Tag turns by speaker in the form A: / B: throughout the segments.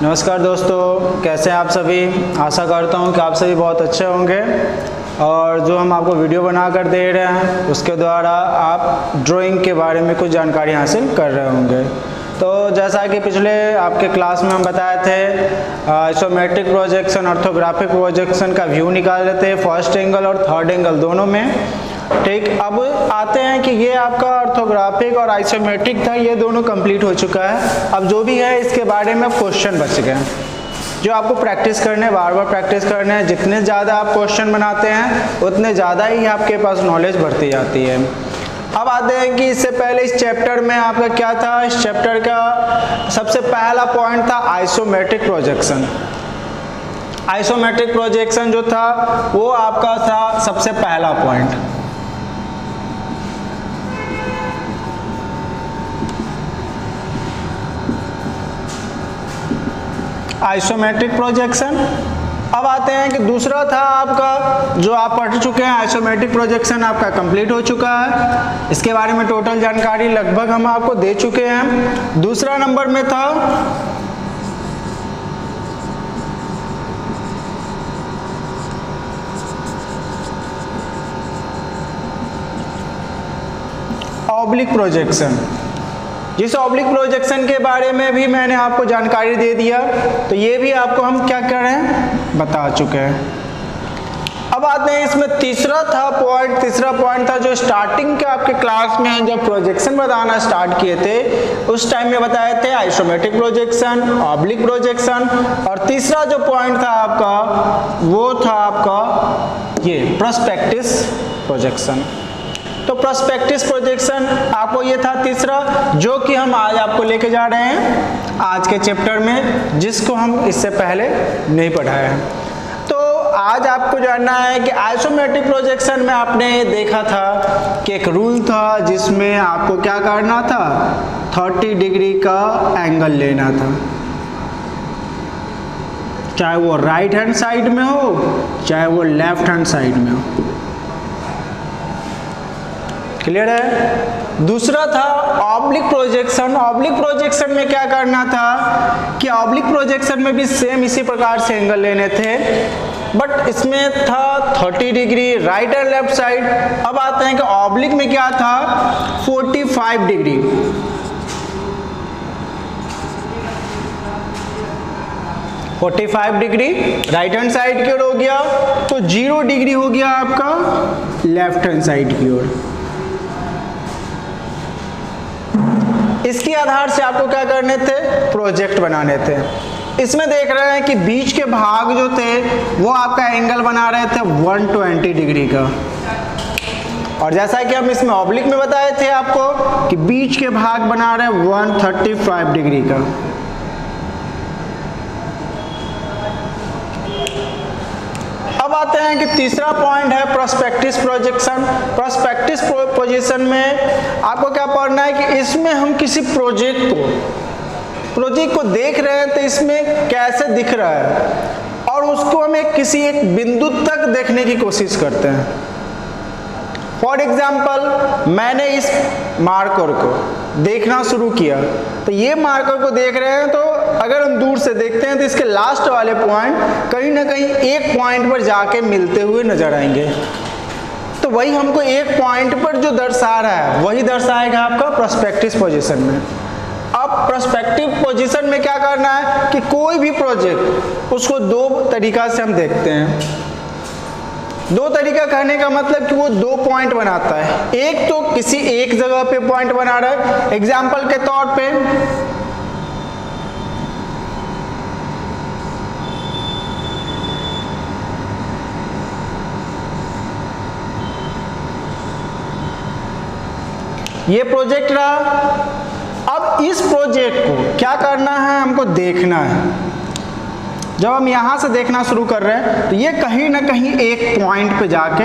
A: नमस्कार दोस्तों, कैसे हैं आप सभी। आशा करता हूं कि आप सभी बहुत अच्छे होंगे और जो हम आपको वीडियो बना कर दे रहे हैं उसके द्वारा आप ड्राइंग के बारे में कुछ जानकारी हासिल कर रहे होंगे। तो जैसा कि पिछले आपके क्लास में हम बताए थे, आइसोमेट्रिक प्रोजेक्शन, ऑर्थोग्राफिक प्रोजेक्शन का व्यू निकाल लेते हैं फर्स्ट एंगल और थर्ड एंगल दोनों में। ठीक, अब आते हैं कि ये आपका ऑर्थोग्राफिक और आइसोमेट्रिक था, ये दोनों कंप्लीट हो चुका है। अब जो भी है इसके बारे में क्वेश्चन बच गए जो आपको प्रैक्टिस करने, बार बार प्रैक्टिस करने हैं। जितने ज़्यादा आप क्वेश्चन बनाते हैं उतने ज़्यादा ही आपके पास नॉलेज बढ़ती जाती है। अब आते हैं कि इससे पहले इस चैप्टर में आपका क्या था। इस चैप्टर का सबसे पहला पॉइंट था आइसोमेट्रिक प्रोजेक्शन। आइसोमेट्रिक प्रोजेक्शन जो था वो आपका था सबसे पहला पॉइंट। Isometric projection. अब आते हैं कि दूसरा था आपका जो आप पढ़ चुके हैं, आइसोमेट्रिक प्रोजेक्शन आपका कंप्लीट हो चुका है। इसके बारे में टोटल जानकारी लगभग हम आपको दे चुके हैं। दूसरा नंबर में था ऑब्लिक प्रोजेक्शन। जिस ऑब्लिक प्रोजेक्शन के बारे में भी मैंने आपको जानकारी दे दिया, तो ये भी आपको हम क्या कर रहे हैं, बता चुके हैं। अब आते हैं इसमें तीसरा पॉइंट था जो स्टार्टिंग के आपके क्लास में जब प्रोजेक्शन बताना स्टार्ट किए थे उस टाइम में बताए थे आइसोमेट्रिक प्रोजेक्शन, ऑब्लिक प्रोजेक्शन, और तीसरा जो पॉइंट था आपका वो था आपका ये पर्सपेक्टिव प्रोजेक्शन। तो पर्सपेक्टिव प्रोजेक्शन आपको ये था तीसरा, जो कि हम आज आपको लेके जा रहे हैं आज के चैप्टर में, जिसको हम इससे पहले नहीं पढ़ाए हैं। तो आज आपको जानना है कि आइसोमेट्रिक प्रोजेक्शन में आपने देखा था कि एक रूल था जिसमें आपको क्या करना था, 30 डिग्री का एंगल लेना था, चाहे वो राइट हैंड साइड में हो चाहे वो लेफ्ट हैंड साइड में हो। क्लियर है। दूसरा था ऑब्लिक प्रोजेक्शन। ऑब्लिक प्रोजेक्शन में क्या करना था कि ऑब्लिक प्रोजेक्शन में भी सेम इसी प्रकार से एंगल लेने थे, बट इसमें था 30 degree right and left side. अब आते हैं कि ऑब्लिक में क्या था, 45 डिग्री। राइट हैंड साइड की ओर हो गया, तो 0 डिग्री हो गया आपका लेफ्ट हैंड साइड की ओर। इसके आधार से आपको क्या करने थे, प्रोजेक्ट बनाने थे। इसमें देख रहे हैं कि बीच के भाग जो थे वो आपका एंगल बना रहे थे 120 डिग्री का, और जैसा कि हम इसमें ऑब्लिक में बताए थे आपको कि बीच के भाग बना रहे 135 डिग्री का। अब आते हैं कि तीसरा पॉइंट है पर्सपेक्टिव प्रोजेक्शन। पर्सपेक्टिव पोजीशन में आपको क्या पढ़ना है कि इसमें हम किसी प्रोजेक्ट को देख रहे हैं तो इसमें कैसे दिख रहा है और उसको हम किसी एक बिंदु तक देखने की कोशिश करते हैं। फॉर एग्जाम्पल, मैंने इस मार्कर को देखना शुरू किया, तो ये मार्कर को देख रहे हैं, तो अगर हम दूर से देखते हैं तो इसके लास्ट वाले पॉइंट कहीं ना कहीं एक पॉइंट पर जाके मिलते हुए नजर आएंगे। तो वही हमको एक पॉइंट पर जो दर्शा रहा है वही दर्शाएगा आपका पर्सपेक्टिव पोजीशन में। अब पर्सपेक्टिव पोजीशन में क्या करना है कि कोई भी प्रोजेक्ट उसको दो तरीका से हम देखते हैं। दो तरीका कहने का मतलब कि वो 2 पॉइंट बनाता है। एक तो किसी एक जगह पे पॉइंट बना रहा है, एग्जाम्पल के तौर पे ये प्रोजेक्ट रहा। अब इस प्रोजेक्ट को क्या करना है, हमको देखना है। जब हम यहाँ से देखना शुरू कर रहे हैं तो ये कहीं ना कहीं एक पॉइंट पे जाके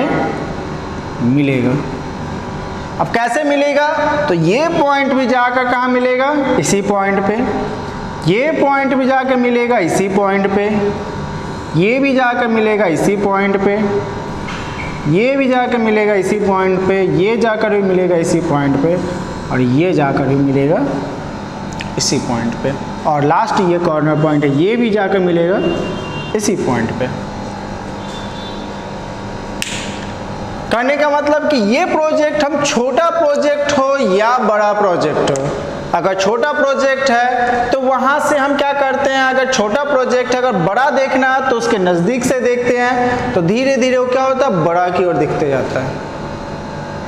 A: मिलेगा। अब कैसे मिलेगा, तो ये पॉइंट भी जाकर कहाँ मिलेगा, इसी पॉइंट पे। ये पॉइंट भी जाकर मिलेगा इसी पॉइंट पे। ये भी जाकर मिलेगा इसी पॉइंट पे। ये भी जाकर मिलेगा इसी पॉइंट पे। ये जाकर भी मिलेगा इसी पॉइंट पे, और ये जाकर भी मिलेगा इसी पॉइंट पे, और लास्ट ये कॉर्नर पॉइंट है, ये भी जाकर मिलेगा इसी पॉइंट पे। कहने का मतलब कि ये प्रोजेक्ट हम छोटा प्रोजेक्ट हो या बड़ा प्रोजेक्ट हो, अगर छोटा प्रोजेक्ट है तो वहां से हम क्या करते हैं, अगर छोटा प्रोजेक्ट है, अगर बड़ा देखना है तो उसके नज़दीक से देखते हैं, तो धीरे धीरे वो क्या होता है, बड़ा की ओर दिखते जाता है।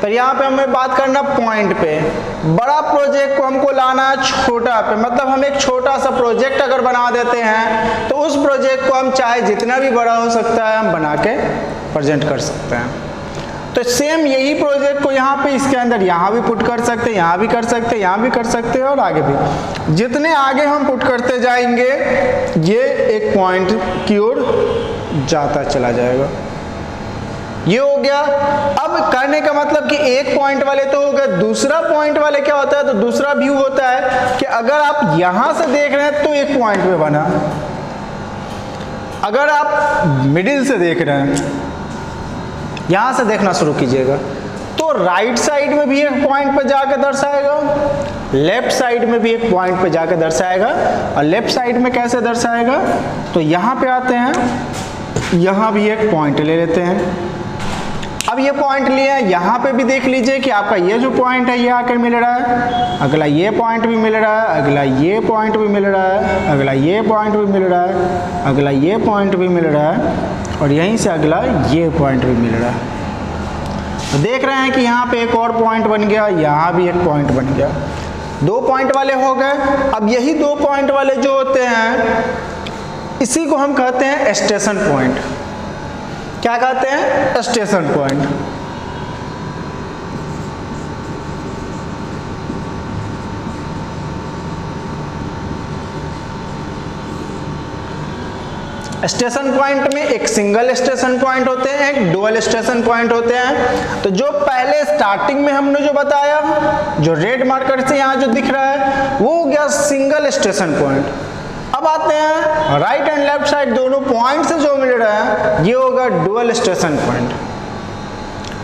A: तो यहाँ पे हमें बात करना पॉइंट पे, बड़ा प्रोजेक्ट को हमको लाना है छोटा पे, मतलब हम एक छोटा सा प्रोजेक्ट अगर बना देते हैं तो उस प्रोजेक्ट को हम चाहे जितना भी बड़ा हो सकता है हम बना के प्रेजेंट कर सकते हैं। तो सेम यही प्रोजेक्ट को यहाँ पे इसके अंदर यहाँ भी पुट कर सकते हैं, यहाँ भी कर सकते हैं, यहाँ भी कर सकते हैं, और आगे भी। जितने आगे हम पुट करते जाएंगे ये एक पॉइंट की ओर जाता चला जाएगा। ये हो गया। अब करने का मतलब कि एक पॉइंट वाले तो हो गए, दूसरा पॉइंट वाले क्या होता है, तो दूसरा व्यू होता है कि अगर आप यहां से देख रहे हैं तो एक पॉइंट पे बना, अगर आप मिडिल से देख रहे हैं, यहां से देखना शुरू कीजिएगा, तो राइट साइड में भी एक पॉइंट पे जाकर दर्शाएगा, लेफ्ट साइड में भी एक पॉइंट पे जाकर दर्शाएगा। और लेफ्ट साइड में कैसे दर्शाएगा, तो यहाँ पे आते हैं, यहाँ भी एक पॉइंट ले लेते हैं। अब ये पॉइंट लिए हैं, यहाँ पे भी देख लीजिए कि आपका ये जो पॉइंट है ये आकर मिल रहा है, अगला ये पॉइंट भी मिल रहा है, अगला ये पॉइंट भी मिल रहा है, अगला ये पॉइंट भी मिल रहा है, अगला ये पॉइंट भी मिल रहा है, और यहीं से अगला ये पॉइंट भी मिल रहा है। तो देख रहे हैं कि यहाँ पे एक और पॉइंट बन गया, यहाँ भी एक पॉइंट बन गया, दो पॉइंट वाले हो गए। अब यही दो पॉइंट वाले जो होते हैं इसी को हम कहते हैं स्टेशन पॉइंट। क्या कहते हैं, स्टेशन पॉइंट। स्टेशन पॉइंट में एक सिंगल स्टेशन पॉइंट होते हैं, एक डुअल स्टेशन पॉइंट होते हैं। तो जो पहले स्टार्टिंग में हमने जो बताया, जो रेड मार्कर से यहाँ जो दिख रहा है वो हो गया सिंगल स्टेशन पॉइंट। अब आते हैं राइट एंड लेफ्ट साइड दोनों पॉइंट से जो मिल रहा है ये होगा डुअल स्टेशन पॉइंट।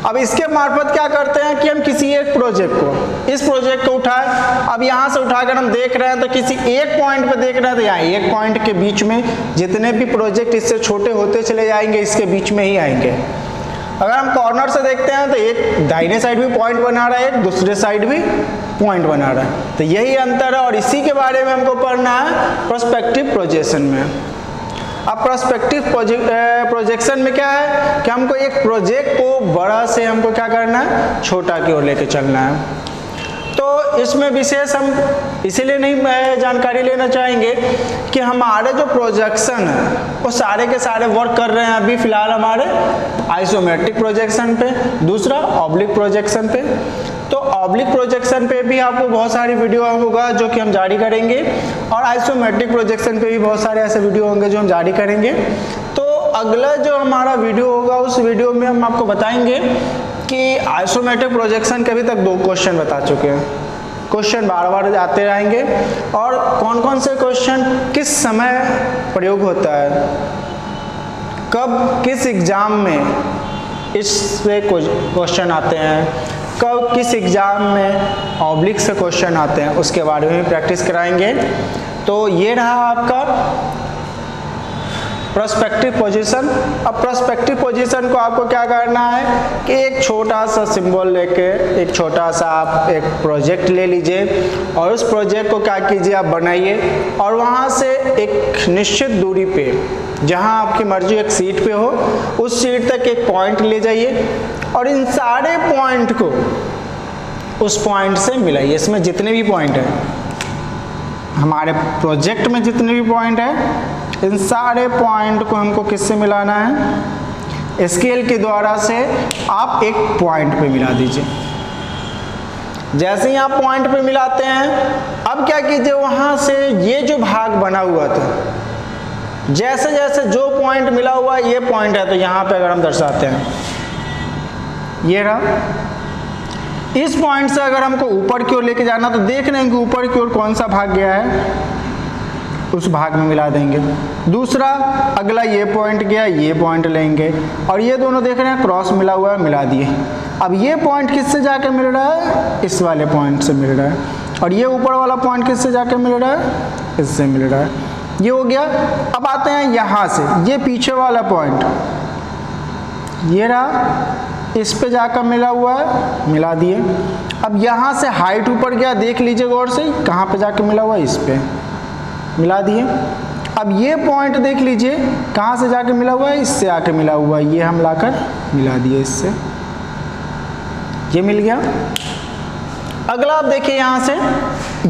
A: अब इसके मार्फत क्या करते हैं कि हम किसी एक प्रोजेक्ट को, इस प्रोजेक्ट को उठाए, अब यहाँ से उठाकर हम देख रहे हैं तो किसी एक पॉइंट पे देख रहे हैं, तो यहाँ एक पॉइंट के बीच में जितने भी प्रोजेक्ट इससे छोटे होते चले जाएंगे इसके बीच में ही आएंगे। अगर हम कॉर्नर से देखते हैं तो एक दाहिने साइड भी पॉइंट बना रहा है, एक दूसरे साइड भी पॉइंट बना रहा है। तो यही अंतर है, और इसी के बारे में हमको पढ़ना है प्रोस्पेक्टिव प्रोजेक्शन में। अब प्रोस्पेक्टिव प्रोजेक्शन में क्या है कि हमको एक प्रोजेक्ट को बड़ा से हमको क्या करना है, छोटा की ओर लेके चलना है। तो इसमें विशेष हम इसीलिए नहीं जानकारी लेना चाहेंगे कि हमारे जो प्रोजेक्शन है वो सारे के सारे वर्क कर रहे हैं अभी फिलहाल हमारे आइसोमेट्रिक प्रोजेक्शन पे, दूसरा ऑब्लिक प्रोजेक्शन पे। तो ऑब्लिक प्रोजेक्शन पे भी आपको बहुत सारी वीडियो होगा जो कि हम जारी करेंगे, और आइसोमेट्रिक प्रोजेक्शन पे भी बहुत सारे ऐसे वीडियो होंगे जो हम जारी करेंगे। तो अगला जो हमारा वीडियो होगा उस वीडियो में हम आपको बताएंगे कि आइसोमेट्रिक प्रोजेक्शन के अभी तक 2 क्वेश्चन बता चुके हैं। क्वेश्चन बार बार आते रहेंगे, और कौन कौन से क्वेश्चन किस समय प्रयोग होता है, कब किस एग्जाम में इससे क्वेश्चन आते हैं, कब किस एग्जाम में ऑब्लिक से क्वेश्चन आते हैं, उसके बारे में प्रैक्टिस कराएंगे। तो ये रहा आपका प्रोस्पेक्टिव पोजीशन। अब प्रोस्पेक्टिव पोजीशन को आपको क्या करना है कि एक छोटा सा सिंबल लेके, एक छोटा सा आप एक प्रोजेक्ट ले लीजिए, और उस प्रोजेक्ट को क्या कीजिए आप बनाइए, और वहाँ से एक निश्चित दूरी पे जहाँ आपकी मर्जी एक सीट पे हो उस सीट तक एक पॉइंट ले जाइए, और इन सारे पॉइंट को उस पॉइंट से मिलाइए। इसमें जितने भी पॉइंट हैं हमारे प्रोजेक्ट में, जितने भी पॉइंट हैं, इन सारे पॉइंट को हमको किससे मिलाना है, स्केल के द्वारा से आप एक पॉइंट पे मिला दीजिए। जैसे ही आप पॉइंट पे मिलाते हैं, अब क्या कीजिए वहां से ये जो भाग बना हुआ था, जैसे जैसे जो पॉइंट मिला हुआ ये पॉइंट है, तो यहाँ पे अगर हम दर्शाते हैं ये रहा, इस पॉइंट से अगर हमको ऊपर की ओर लेके जाना तो देख रहे हैं कि ऊपर की ओर कौन सा भाग गया है, उस भाग में मिला देंगे। दूसरा अगला ये पॉइंट गया, ये पॉइंट लेंगे, और ये दोनों देख रहे हैं क्रॉस मिला हुआ है, मिला दिए। अब ये पॉइंट किससे जाकर मिल रहा है, इस वाले पॉइंट से मिल रहा है, और ये ऊपर वाला पॉइंट किससे जाके मिल रहा है, इससे मिल रहा है। ये हो गया। अब आते हैं यहाँ से, ये पीछे वाला पॉइंट ये रहा, इस पे जाकर मिला हुआ है, मिला दिए। अब यहाँ से हाइट ऊपर गया, देख लीजिए गौर से कहाँ पे जाके मिला हुआ है, इस पे मिला दिए। अब ये पॉइंट देख लीजिए कहाँ से जाके मिला हुआ है, इससे आके मिला हुआ है, ये हम लाकर मिला दिए इससे, ये मिल गया। अगला आप देखिए यहाँ से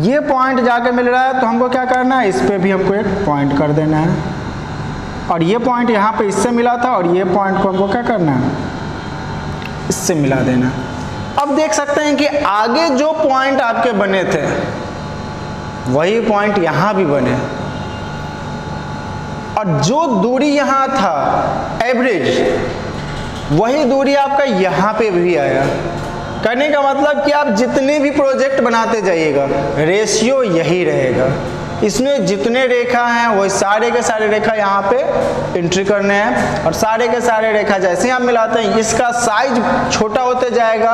A: ये पॉइंट जाके मिल रहा है, तो हमको क्या करना है, इस पे भी हमको एक पॉइंट कर देना है। और ये पॉइंट यहाँ पे इससे मिला था और ये पॉइंट को हमको क्या करना है, इससे मिला देना। अब देख सकते हैं कि आगे जो पॉइंट आपके बने थे वही पॉइंट यहाँ भी बने, और जो दूरी यहाँ था एवरेज वही दूरी आपका यहाँ पे भी आया। कहने का मतलब कि आप जितने भी प्रोजेक्ट बनाते जाइएगा रेशियो यही रहेगा। इसमें जितने रेखा हैं वो सारे के सारे रेखा यहाँ पे एंट्री करने हैं, और सारे के सारे रेखा जैसे आप मिलाते हैं इसका साइज छोटा होते जाएगा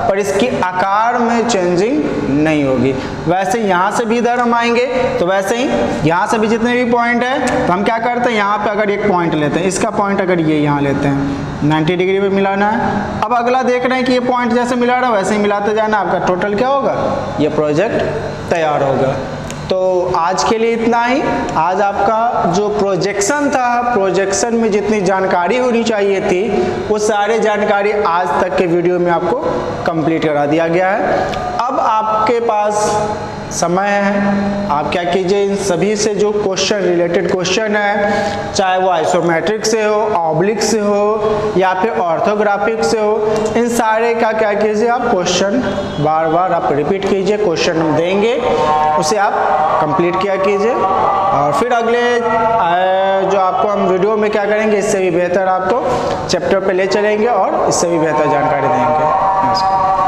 A: पर इसकी आकार में चेंजिंग नहीं होगी। वैसे यहाँ से भी इधर हम आएंगे तो वैसे ही यहाँ से भी जितने भी पॉइंट है तो हम क्या करते हैं, यहाँ पे अगर एक पॉइंट लेते हैं, इसका पॉइंट अगर ये यहाँ लेते हैं 90 डिग्री पे मिलाना है। अब अगला देख रहे हैं कि ये पॉइंट जैसे मिला रहा है वैसे ही मिलाते जाना, आपका टोटल क्या होगा, ये प्रोजेक्ट तैयार होगा। तो आज के लिए इतना ही। आज आपका जो प्रोजेक्शन था, प्रोजेक्शन में जितनी जानकारी होनी चाहिए थी वो सारे जानकारी आज तक के वीडियो में आपको कंप्लीट करा दिया गया है। अब आपके पास समय है, आप क्या कीजिए, इन सभी से जो क्वेश्चन रिलेटेड क्वेश्चन है, चाहे वो आइसोमेट्रिक से हो, ऑब्लिक से हो या फिर ऑर्थोग्राफिक से हो, इन सारे का क्या कीजिए, आप क्वेश्चन बार बार आप रिपीट कीजिए। क्वेश्चन हम देंगे उसे आप कंप्लीट किया कीजिए, और फिर अगले जो आपको हम वीडियो में क्या करेंगे, इससे भी बेहतर आपको चैप्टर पे ले चलेंगे और इससे भी बेहतर जानकारी देंगे। नमस्कार।